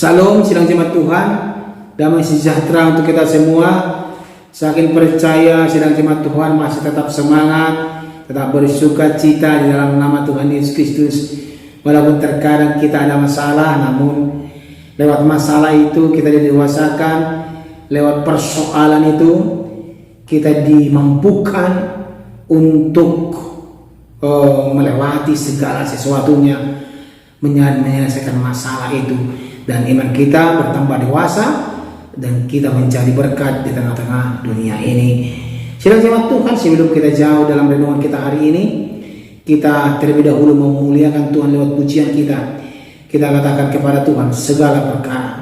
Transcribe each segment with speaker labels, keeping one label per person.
Speaker 1: Salam, sidang jemaat Tuhan, damai sejahtera untuk kita semua. Saking percaya sidang jemaat Tuhan masih tetap semangat, tetap bersuka cita di dalam nama Tuhan Yesus Kristus. Walaupun terkadang kita ada masalah, namun lewat masalah itu kita didewasakan, lewat persoalan itu kita dimampukan untuk melewati segala sesuatunya, menyelesaikan masalah itu, dan iman kita bertambah dewasa dan kita mencari berkat di tengah-tengah dunia ini. Sidang jemaat Tuhan, sebelum kita jauh dalam renungan kita hari ini, kita terlebih dahulu memuliakan Tuhan lewat pujian kita. Kita katakan kepada Tuhan segala perkara.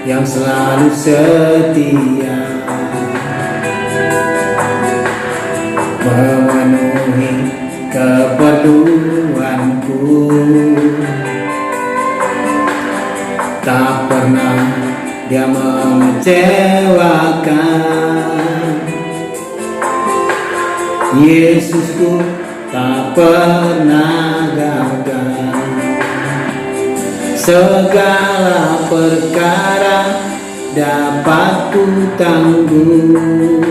Speaker 1: Yang selalu setia memenuhi keperluanku, tak pernah dia mengecewakan. Yesusku tak pernah gagal. Segala perkara dapat ku tanggung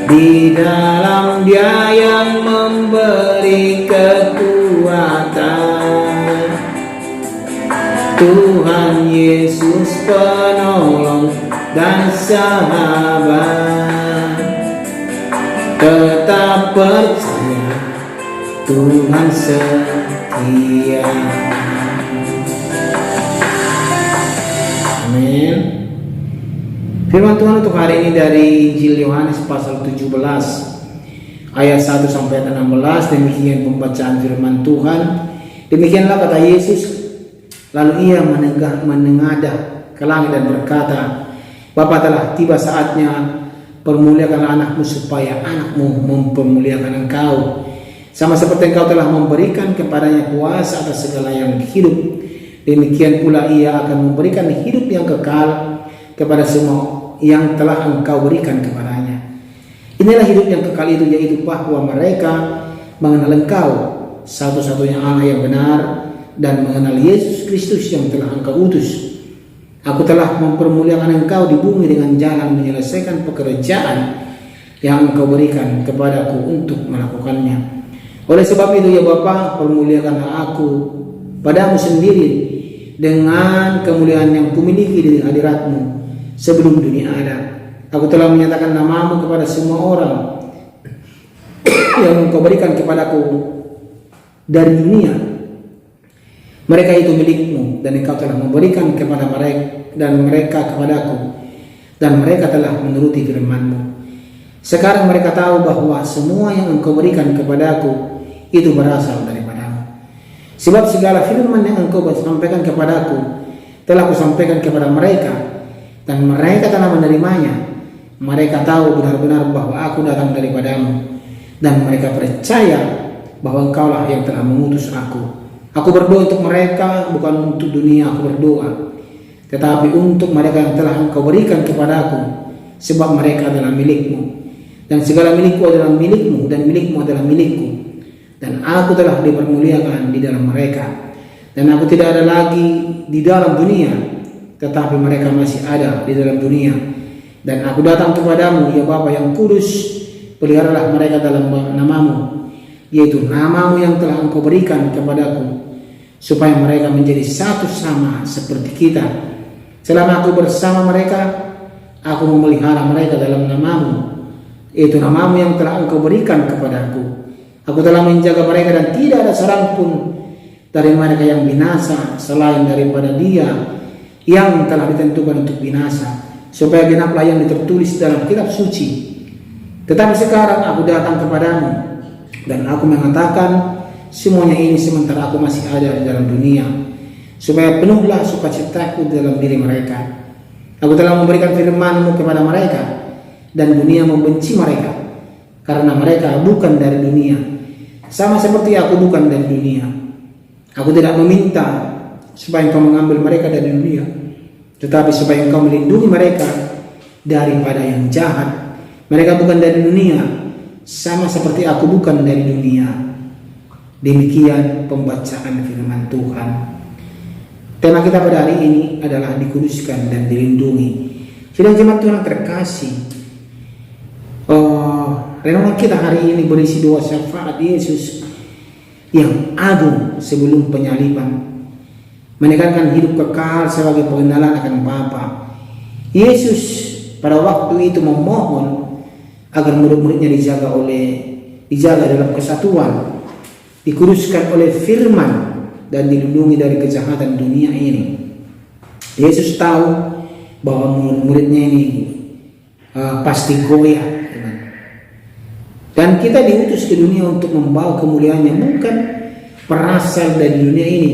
Speaker 1: di dalam Dia yang memberi kekuatan. Tuhan Yesus penolong dan sahabat, tetap percaya Tuhan setia. Amin. Firman Tuhan untuk hari ini dari Injil Yohanes pasal 17 ayat 1 sampai 16. Demikian pembacaan firman Tuhan. Demikianlah kata Yesus. Lalu ia menengadah ke langit dan berkata, Bapa, telah tiba saatnya, permuliakanlah anakmu supaya anakmu mempermuliakan engkau, sama seperti engkau telah memberikan kepadanya kuasa atas segala yang hidup. Demikian pula ia akan memberikan hidup yang kekal kepada semua yang telah engkau berikan kepadanya. Inilah hidup yang kekal itu, yaitu bahwa mereka mengenal engkau, satu-satunya Allah yang benar, dan mengenal Yesus Kristus yang telah engkau utus. Aku telah mempermuliakan engkau di bumi dengan jalan menyelesaikan pekerjaan yang engkau berikan kepadaku untuk melakukannya. Oleh sebab itu ya Bapa, permuliakanlah aku padamu sendiri dengan kemuliaan yang kumiliki di hadiratmu sebelum dunia ada. Aku telah menyatakan namamu kepada semua orang yang engkau berikan kepadaku dari dunia. Mereka itu milikmu, dan engkau telah memberikan kepada mereka dan mereka kepadaku, dan mereka telah menuruti firman-Mu. Sekarang mereka tahu bahwa semua yang engkau berikan kepadaku itu berasal dari sebab segala firman yang engkau sampaikan kepadaku telah kusampaikan kepada mereka, dan mereka telah menerimanya. Mereka tahu benar-benar bahwa aku datang daripadamu, dan mereka percaya bahwa engkaulah yang telah mengutus aku. Aku berdoa untuk mereka, bukan untuk dunia aku berdoa, tetapi untuk mereka yang telah engkau berikan kepadaku, sebab mereka adalah milikmu, dan segala milikku adalah milikmu, dan milikmu adalah milikku. Dan aku telah dipermuliakan di dalam mereka, dan aku tidak ada lagi di dalam dunia, tetapi mereka masih ada di dalam dunia. Dan aku datang kepadamu, ya Bapa yang kudus, peliharalah mereka dalam namamu, yaitu namamu yang telah engkau berikan kepadaku, supaya mereka menjadi satu sama seperti kita. Selama aku bersama mereka, aku memelihara mereka dalam namamu, yaitu namamu yang telah engkau berikan kepadaku. Aku telah menjaga mereka, dan tidak ada seorang pun dari mereka yang binasa selain daripada dia yang telah ditentukan untuk binasa, supaya genaplah yang tertulis dalam kitab suci. Tetapi sekarang aku datang kepadamu, dan aku mengatakan semuanya ini sementara aku masih ada di dalam dunia, supaya penuhlah sukacitaku dalam diri mereka. Aku telah memberikan firman-Mu kepada mereka, dan dunia membenci mereka, karena mereka bukan dari dunia, sama seperti aku bukan dari dunia. Aku tidak meminta supaya Engkau mengambil mereka dari dunia, tetapi supaya Engkau melindungi mereka daripada yang jahat. Mereka bukan dari dunia, sama seperti aku bukan dari dunia. Demikian pembacaan firman Tuhan. Tema kita pada hari ini adalah dikuduskan dan dilindungi. Sidang jemaat Tuhan terkasih, renungan kita hari ini berisi 2 syafaat Yesus yang agung sebelum penyaliban, menekankan hidup kekal sebagai pengenalan akan Bapa. Yesus pada waktu itu memohon agar murid-muridnya dijaga dalam kesatuan, dikuduskan oleh firman, dan dilindungi dari kejahatan dunia ini. Yesus tahu bahwa murid-muridnya ini pasti goyah, dan kita diutus ke dunia untuk membawa kemuliaannya, bukan berasal dari dunia ini,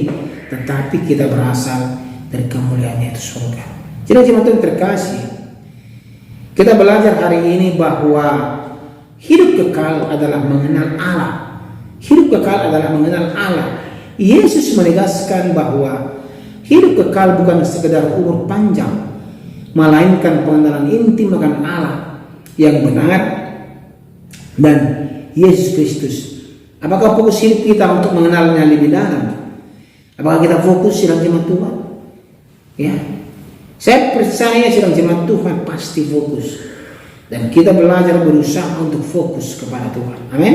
Speaker 1: tetapi kita berasal dari kemuliaannya, itu surga. Jadi jemaat Tuhan terkasih, kita belajar hari ini bahwa hidup kekal adalah mengenal Allah. Hidup kekal adalah mengenal Allah. Yesus menegaskan bahwa hidup kekal bukan sekedar umur panjang, melainkan pengenalan intim akan Allah yang benar dan Yesus Kristus. Apakah fokus hidup kita untuk mengenalnya lebih dalam? Apakah kita fokus sidang jemaat Tuhan? Ya, saya percaya sidang jemaat Tuhan pasti fokus, dan kita belajar berusaha untuk fokus kepada Tuhan. Amin.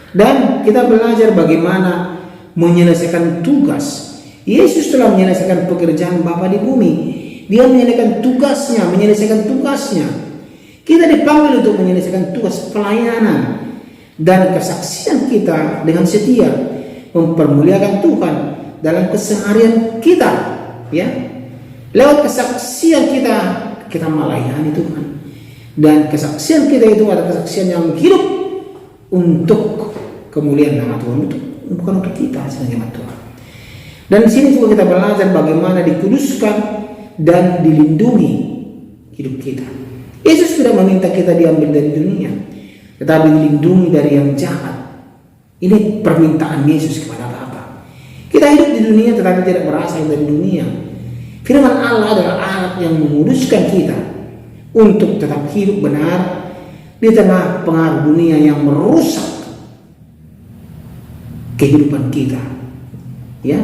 Speaker 1: Dan kita belajar bagaimana menyelesaikan tugas. Yesus telah menyelesaikan pekerjaan Bapa di bumi. Dia menyelesaikan tugasnya. Kita dipanggil untuk menyelesaikan tugas pelayanan dan kesaksian kita dengan setia mempermuliakan Tuhan dalam keseharian kita, ya. Lewat kesaksian kita melayani Tuhan, dan kesaksian kita itu adalah kesaksian yang hidup untuk kemuliaan nama Tuhan, bukan untuk kita sebagai Tuhan. Dan di sini juga kita belajar bagaimana dikuduskan dan dilindungi hidup kita. Yesus tidak meminta kita diambil dari dunia, tetapi dilindungi dari yang jahat. Ini permintaan Yesus kepada Bapa. Kita hidup di dunia tetapi tidak berasal dari dunia. Firman Allah adalah alat yang menguduskan kita untuk tetap hidup benar di tengah pengaruh dunia yang merusak kehidupan kita, ya,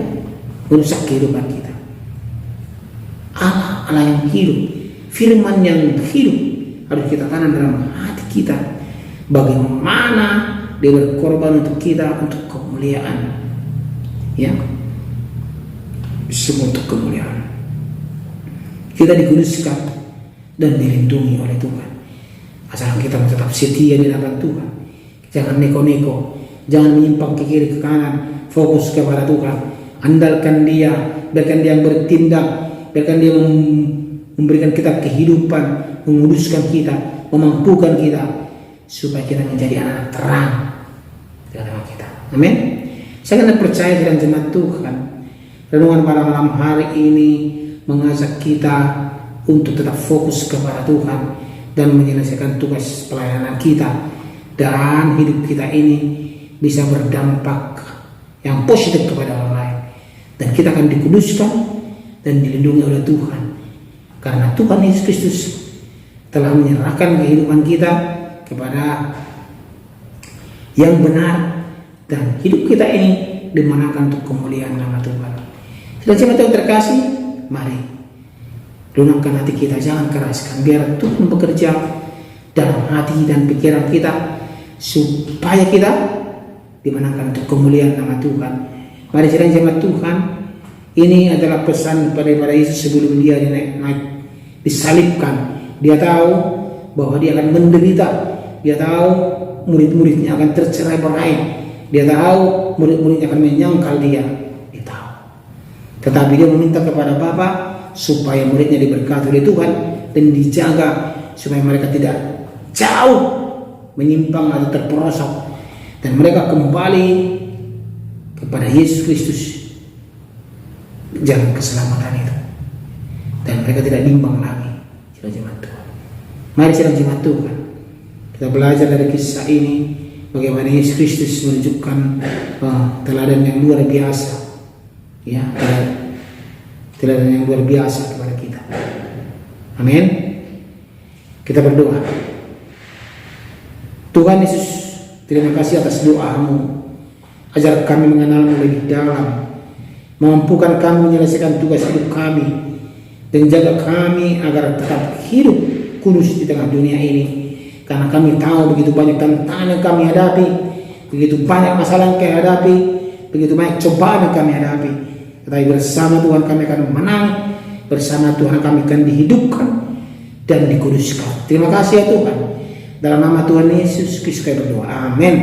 Speaker 1: merusak kehidupan kita. Allah yang hidup, firman yang hidup harus kita tanam dalam hati kita. Bagaimana Dia berkorban untuk kita, untuk kemuliaan, ya, semua untuk kemuliaan. Kita dikuduskan dan dilindungi oleh Tuhan, asal kita tetap setia di hadapan Tuhan. Jangan neko-neko, jangan menyimpang ke kiri ke kanan, fokus kepada Tuhan, andalkan Dia, biarkan Dia bertindak, biarkan Dia memberikan kita kehidupan, menguduskan kita, memampukan kita, supaya kita menjadi anak terang di hadapan kita. Amin. Saya sangat percaya dengan jemaat Tuhan, renungan pada malam hari ini mengajak kita untuk tetap fokus kepada Tuhan dan menyelesaikan tugas pelayanan kita, dan hidup kita ini bisa berdampak yang positif kepada orang lain, dan kita akan dikuduskan dan dilindungi oleh Tuhan, karena Tuhan Yesus Kristus telah menyerahkan kehidupan kita kepada yang benar, dan hidup kita ini dimenangkan untuk kemuliaan nama Tuhan. Dan jemaat yang terkasih, mari lunangkan hati kita, jangan keraskan, biar Tuhan bekerja dalam hati dan pikiran kita supaya kita dimenangkan untuk kemuliaan nama Tuhan. Mari sidang jemaat Tuhan, ini adalah pesan daripada Yesus sebelum Dia naik disalibkan. Dia tahu bahwa Dia akan menderita. Dia tahu murid-muridnya akan tercerai-berai. Dia tahu murid-muridnya akan menyangkal Dia. Dia tahu. Tetapi Dia meminta kepada Bapa supaya muridnya diberkati oleh Tuhan dan dijaga supaya mereka tidak jauh menyimpang atau terperosok, dan mereka kembali kepada Yesus Kristus, jalan keselamatan itu, dan mereka tidak bimbang lagi. Sidang jemaat Tuhan, mari sidang jemaat Tuhan, kita belajar dari kisah ini bagaimana Yesus Kristus menunjukkan teladan yang luar biasa, ya, teladan yang luar biasa kepada kita. Amin. Kita berdoa. Tuhan Yesus, terima kasih atas doamu. Ajar kami mengenalmu lebih dalam, mampukan kami menyelesaikan tugas hidup kami, dan jaga kami agar tetap hidup kudus di tengah dunia ini. Karena kami tahu begitu banyak tantangan yang kami hadapi, begitu banyak masalah yang kami hadapi, begitu banyak cobaan yang kami hadapi. Tetapi bersama Tuhan kami akan menang, bersama Tuhan kami akan dihidupkan dan dikuduskan. Terima kasih ya Tuhan. Dalam nama Tuhan Yesus Kristus kami berdoa. Amin.